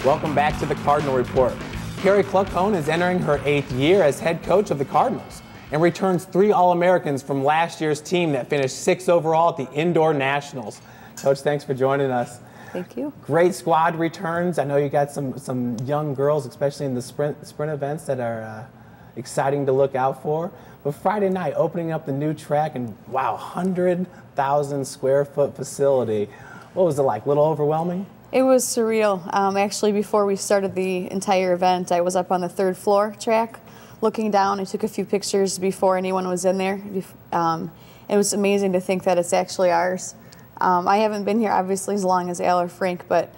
Welcome back to the Cardinal Report. Kari Kluckhohn is entering her 8th year as head coach of the Cardinals and returns 3 All-Americans from last year's team that finished 6th overall at the Indoor Nationals. Coach, thanks for joining us. Thank you. Great squad returns. I know you got some young girls, especially in the sprint events, that are exciting to look out for. But Friday night, opening up the new track and wow, 100,000 square foot facility. What was it like? A little overwhelming? It was surreal. Actually, before we started the entire event, I was up on the 3rd floor track looking down. I took a few pictures before anyone was in there. It was amazing to think that it's actually ours. I haven't been here obviously as long as Al or Frank, but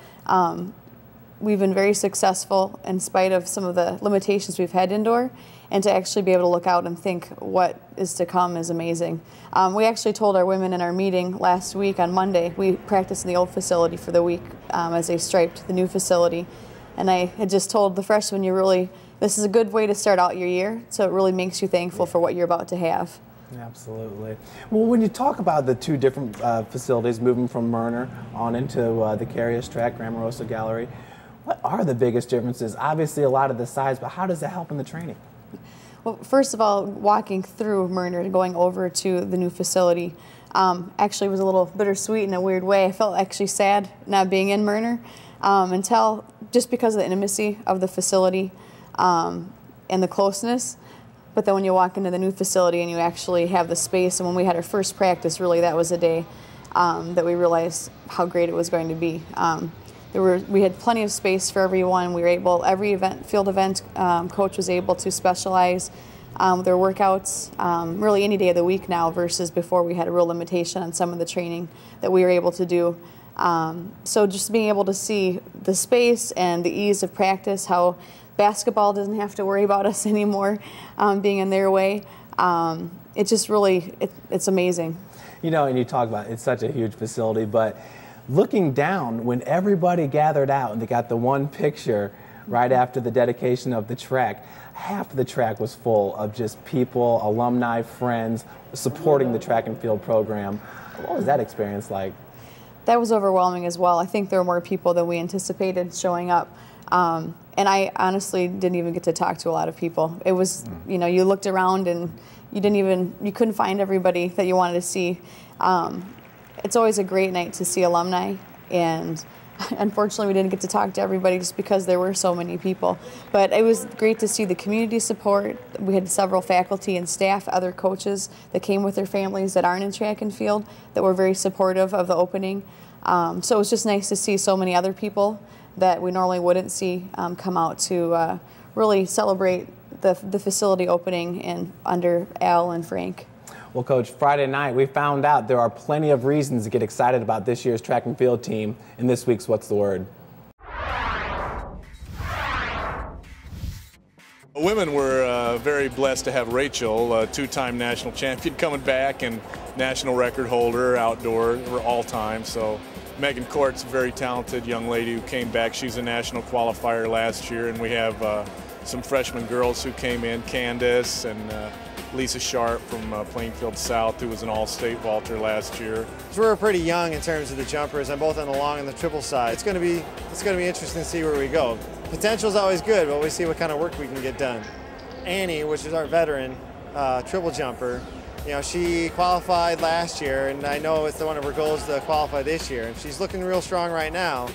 we've been very successful in spite of some of the limitations we've had indoor, and to actually be able to look out and think what is to come is amazing. We actually told our women in our meeting last week on Monday, we practiced in the old facility for the week as they striped the new facility, and I had just told the freshmen, this is a good way to start out your year, so it really makes you thankful for what you're about to have. Absolutely. Well, when you talk about the 2 different facilities moving from Myrner on into the Carius track, Grammarosa Gallery, what are the biggest differences? Obviously a lot of the size, but how does it help in the training? Well, first of all, walking through Myrner and going over to the new facility actually was a little bittersweet in a weird way. I felt actually sad not being in Myrner until just because of the intimacy of the facility and the closeness. But then when you walk into the new facility and you actually have the space, and when we had our first practice, really that was the day that we realized how great it was going to be. We had plenty of space for everyone. We were able, every field event coach was able to specialize with their workouts really any day of the week now, versus before we had a real limitation on some of the training that we were able to do. So just being able to see the space and the ease of practice, how basketball doesn't have to worry about us anymore being in their way, it's just really, it's amazing. You know, and you talk about it's such a huge facility, but looking down, when everybody gathered out and they got the one picture right after the dedication of the track, half of the track was full of just people, alumni, friends, supporting the track and field program. What was that experience like? That was overwhelming as well. I think there were more people than we anticipated showing up. And I honestly didn't even get to talk to a lot of people. It was, you looked around and you couldn't find everybody that you wanted to see. It's always a great night to see alumni, and unfortunately we didn't get to talk to everybody just because there were so many people. But it was great to see the community support. We had several faculty and staff, other coaches that came with their families that aren't in track and field that were very supportive of the opening. So it was just nice to see so many other people that we normally wouldn't see come out to really celebrate the facility opening under Al and Frank. Well, Coach, Friday night we found out there are plenty of reasons to get excited about this year's track and field team in this week's What's the Word? Women were very blessed to have Rachel, a 2-time national champion, coming back, and national record holder outdoor for all time. So Megan Court's a very talented young lady who came back. She's a national qualifier last year, and we have some freshman girls who came in, Candace and Lisa Sharp from Plainfield South, who was an all-state vaulter last year. So we're pretty young in terms of the jumpers, and both on the long and the triple side. It's going to be interesting to see where we go. Potential is always good, but we see what kind of work we can get done. Annie, which is our veteran triple jumper, she qualified last year, and I know it's one of her goals to qualify this year, and she's looking real strong right now.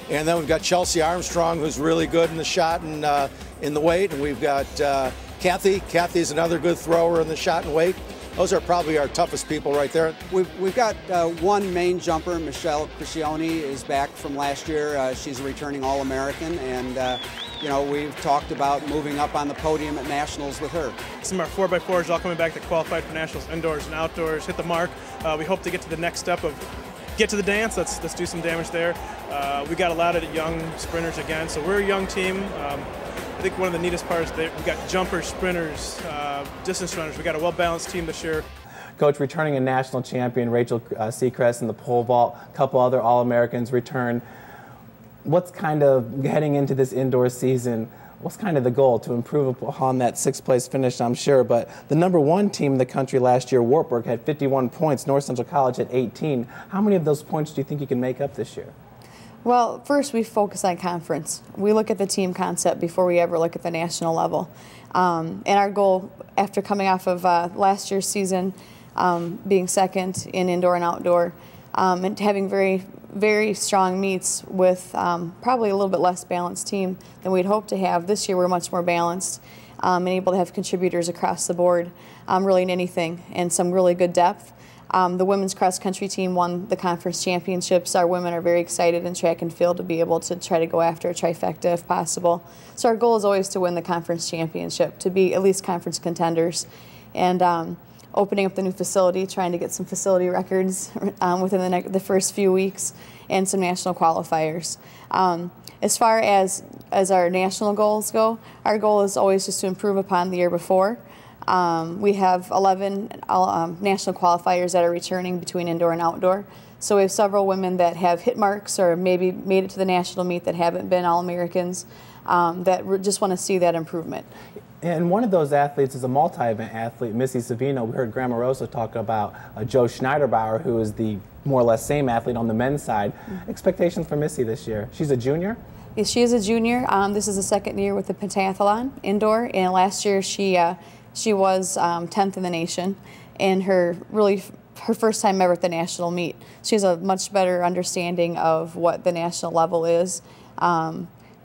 And then we've got Chelsea Armstrong, who's really good in the shot and in the weight, and we've got Kathy. Kathy's another good thrower in the shot and weight. Those are probably our toughest people right there. We've got one main jumper, Michelle Criscione, is back from last year. She's a returning All-American, and we've talked about moving up on the podium at Nationals with her. Some of our 4x4s all coming back that qualified for Nationals indoors and outdoors, hit the mark. We hope to get to the next step of get to the dance. Let's do some damage there. We got a lot of young sprinters again, so we're a young team. I think one of the neatest parts is that we got jumpers, sprinters, distance runners. We got a well-balanced team this year. Coach, returning a national champion, Rachel Seacrest in the pole vault, a couple other All-Americans return. What's kind of, heading into this indoor season, what's kind of the goal? To improve upon that 6th place finish, I'm sure, but the #1 team in the country last year, Wartburg, had 51 points, North Central College had 18. How many of those points do you think you can make up this year? Well, first we focus on conference. We look at the team concept before we ever look at the national level. And our goal, after coming off of last year's season, being second in indoor and outdoor, and having very strong meets with probably a little bit less balanced team than we'd hoped to have. This year we're much more balanced and able to have contributors across the board, really in anything, and some really good depth. The women's cross country team won the conference championships. Our women are very excited in track and field to be able to try to go after a trifecta if possible. So our goal is always to win the conference championship, to be at least conference contenders. And opening up the new facility, trying to get some facility records within the first few weeks, and some national qualifiers. As far as our national goals go, our goal is always just to improve upon the year before. We have 11 national qualifiers that are returning between indoor and outdoor. So we have several women that have hit marks or maybe made it to the national meet that haven't been All-Americans that just want to see that improvement. And one of those athletes is a multi-event athlete, Missy Savino. We heard Grandma Rosa talk about Joe Schneiderbauer, who is the more or less same athlete on the men's side. Expectations for Missy this year? She's a junior? Yes, she is a junior. This is the second year with the pentathlon indoor, and last year she was 10th in the nation, and her first time ever at the national meet. She has a much better understanding of what the national level is.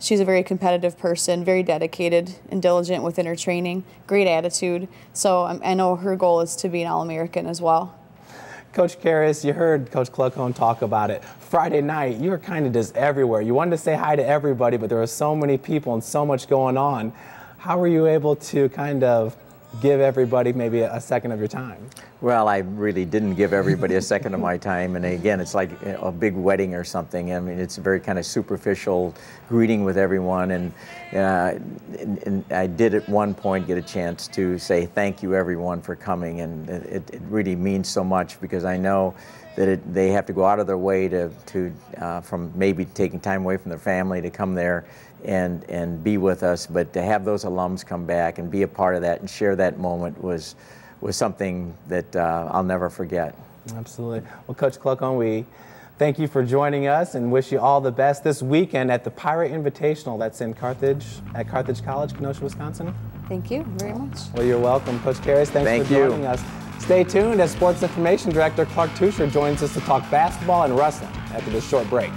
She's a very competitive person, very dedicated and diligent within her training, great attitude. So I know her goal is to be an All-American as well. Coach Karis, you heard Coach Kluckhohn talk about it. Friday night, you were kind of just everywhere. You wanted to say hi to everybody, but there were so many people and so much going on. How were you able to kind of give everybody maybe a second of your time? Well, I really didn't give everybody a second of my time, and again, it's like a big wedding or something. I mean, it's a very kind of superficial greeting with everyone, and I did at one point get a chance to say thank you everyone for coming, and it really means so much because I know that they have to go out of their way to from maybe taking time away from their family to come there and be with us, but to have those alums come back and be a part of that and share that moment was something that I'll never forget. Absolutely. Well, Coach Kluckhohn, we thank you for joining us and wish you all the best this weekend at the Pirate Invitational that's in Carthage, at Carthage College, Kenosha, Wisconsin. Thank you very much. Well, you're welcome. Coach Karis, thanks for joining us. Stay tuned as Sports Information Director Clark Tusher joins us to talk basketball and wrestling after this short break.